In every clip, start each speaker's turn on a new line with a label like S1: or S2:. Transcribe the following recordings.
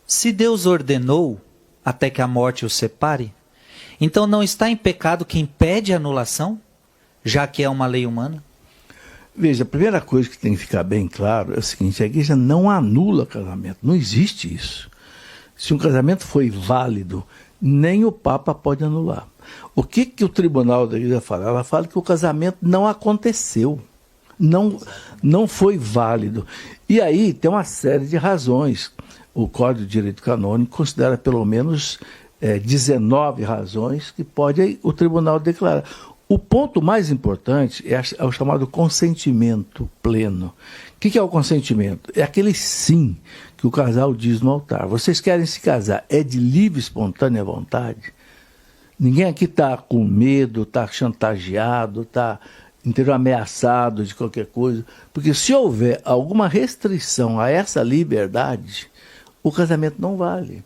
S1: Se Deus ordenou até que a morte os separe, então não está em pecado quem pede anulação, já que é uma lei humana?
S2: Veja, a primeira coisa que tem que ficar bem claro é o seguinte: a igreja não anula casamento, não existe isso. Se um casamento foi válido, nem o Papa pode anular. O que o tribunal da igreja fala? Ela fala que o casamento não aconteceu, não foi válido. E aí tem uma série de razões. O Código de Direito Canônico considera pelo menos 19 razões que pode o tribunal declarar. O ponto mais importante é o chamado consentimento pleno. O que é o consentimento? É aquele sim que o casal diz no altar. Vocês querem se casar, é de livre, espontânea vontade? Ninguém aqui está com medo, está chantageado, está inteiro ameaçado de qualquer coisa. Porque se houver alguma restrição a essa liberdade, o casamento não vale.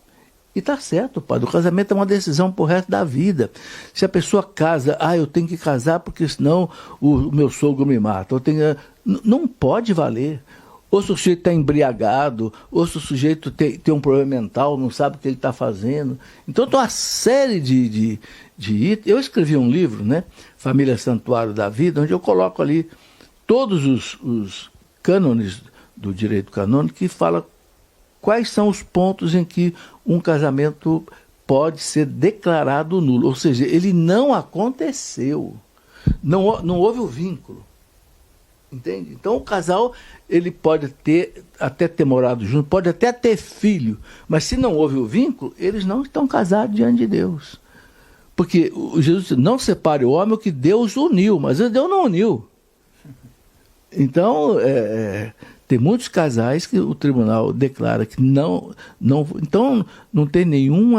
S2: E está certo, padre, o casamento é uma decisão pro resto da vida. Se a pessoa casa, eu tenho que casar porque senão o meu sogro me mata. Não pode valer. Ou se o sujeito está embriagado, ou se o sujeito tem um problema mental, não sabe o que ele está fazendo. Então tem uma série de itens. Eu escrevi um livro, né, Família Santuário da Vida, onde eu coloco ali todos os cânones do direito canônico que fala quais são os pontos em que um casamento pode ser declarado nulo. Ou seja, ele não aconteceu. Não houve o vínculo. Entende? Então o casal ele pode até ter morado junto, pode até ter filho, mas se não houve o vínculo, eles não estão casados diante de Deus. Porque Jesus disse, não separe o homem o que Deus uniu, mas Deus não uniu. Então, tem muitos casais que o tribunal declara que não. Então, não tem nenhum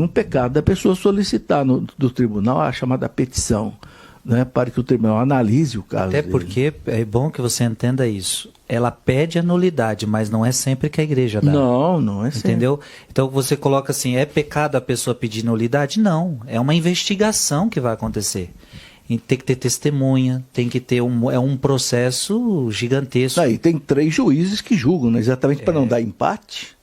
S2: pecado da pessoa solicitar do tribunal a chamada petição, né, para que o tribunal analise o caso
S1: Até
S2: dele.
S1: porque é bom que você entenda isso. Ela pede a nulidade, mas não é sempre que a igreja dá.
S2: Não é sempre.
S1: Entendeu? Então você coloca assim, é pecado a pessoa pedir nulidade? Não, é uma investigação que vai acontecer. E tem que ter testemunha, tem que ter um processo gigantesco.
S2: Aí tem 3 juízes que julgam, né, exatamente para não dar empate.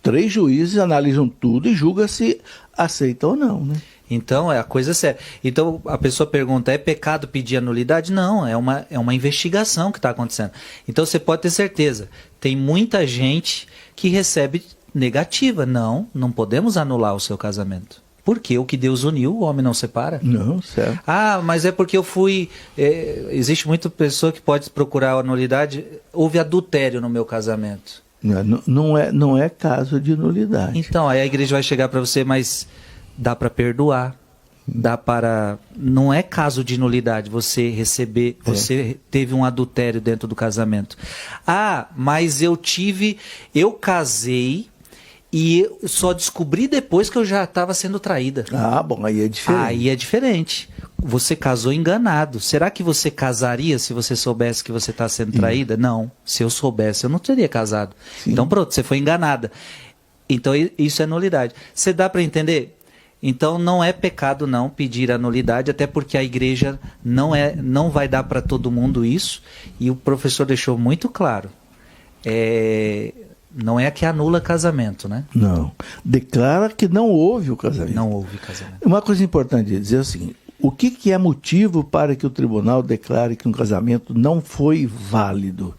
S2: 3 juízes analisam tudo e julgam se aceita ou não, né?
S1: Então, é a coisa séria. Então, a pessoa pergunta, é pecado pedir a nulidade? Não, é uma investigação que está acontecendo. Então, você pode ter certeza, tem muita gente que recebe negativa. Não podemos anular o seu casamento. Porque o que Deus uniu, o homem não separa.
S2: Não, certo.
S1: Mas é porque eu fui... existe muita pessoa que pode procurar a nulidade. Houve adultério no meu casamento.
S2: Não é caso de nulidade.
S1: Então, aí a igreja vai chegar para você, mas... dá para perdoar, não é caso de nulidade você receber, você teve um adultério dentro do casamento. Mas eu casei e só descobri depois que eu já estava sendo traída.
S2: Bom, aí é diferente.
S1: Aí é diferente. Você casou enganado. Será que você casaria se você soubesse que você está sendo traída? Não. Se eu soubesse, eu não teria casado. Sim. Então pronto, você foi enganada. Então isso é nulidade. Você dá para entender? Então não é pecado não pedir a nulidade, até porque a igreja não vai dar para todo mundo isso, e o professor deixou muito claro. Não é que anula casamento, né?
S2: Não. Declara que não houve o casamento.
S1: Não houve casamento.
S2: Uma coisa importante dizer é o seguinte: o que é motivo para que o tribunal declare que um casamento não foi válido?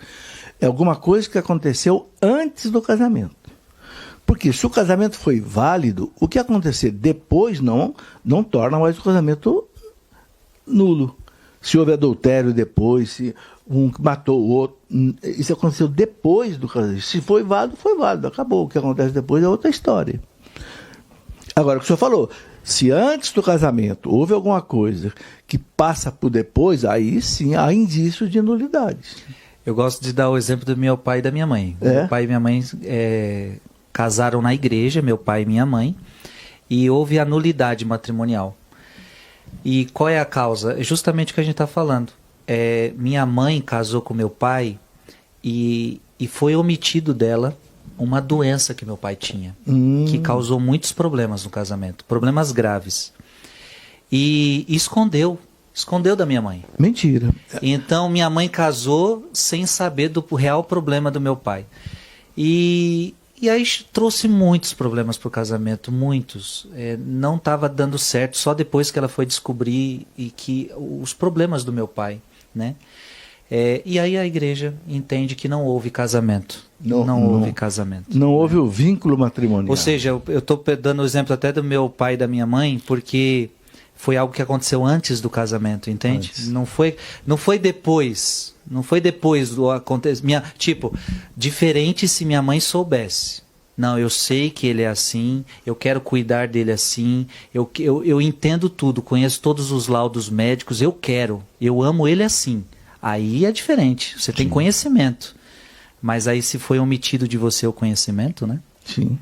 S2: É alguma coisa que aconteceu antes do casamento. Porque se o casamento foi válido, o que acontecer depois não torna mais o casamento nulo. Se houve adultério depois, se um matou o outro, isso aconteceu depois do casamento. Se foi válido, acabou. O que acontece depois é outra história. Agora, o que o senhor falou, se antes do casamento houve alguma coisa que passa por depois, aí sim há indícios de nulidade.
S1: Eu gosto de dar o exemplo do meu pai e da minha mãe. Meu pai e minha mãe... casaram na igreja, meu pai e minha mãe, e houve a nulidade matrimonial. E qual é a causa? É justamente o que a gente está falando. Minha mãe casou com meu pai e foi omitido dela uma doença que meu pai tinha, que causou muitos problemas no casamento, problemas graves. E escondeu da minha mãe.
S2: Mentira.
S1: Então minha mãe casou sem saber do real problema do meu pai. E E aí trouxe muitos problemas para o casamento, muitos. Não estava dando certo, só depois que ela foi descobrir e que os problemas do meu pai, né? E aí a igreja entende que não houve casamento. Não houve casamento.
S2: Não houve o vínculo matrimonial.
S1: Ou seja, eu estou dando o exemplo até do meu pai e da minha mãe, porque foi algo que aconteceu antes do casamento, entende? Não foi depois. Não foi depois do acontecimento. Tipo, diferente se minha mãe soubesse. Não, eu sei que ele é assim, eu quero cuidar dele assim, eu entendo tudo, conheço todos os laudos médicos, eu amo ele assim. Aí é diferente, você tem conhecimento. Mas aí se foi omitido de você o conhecimento, né?
S2: Sim.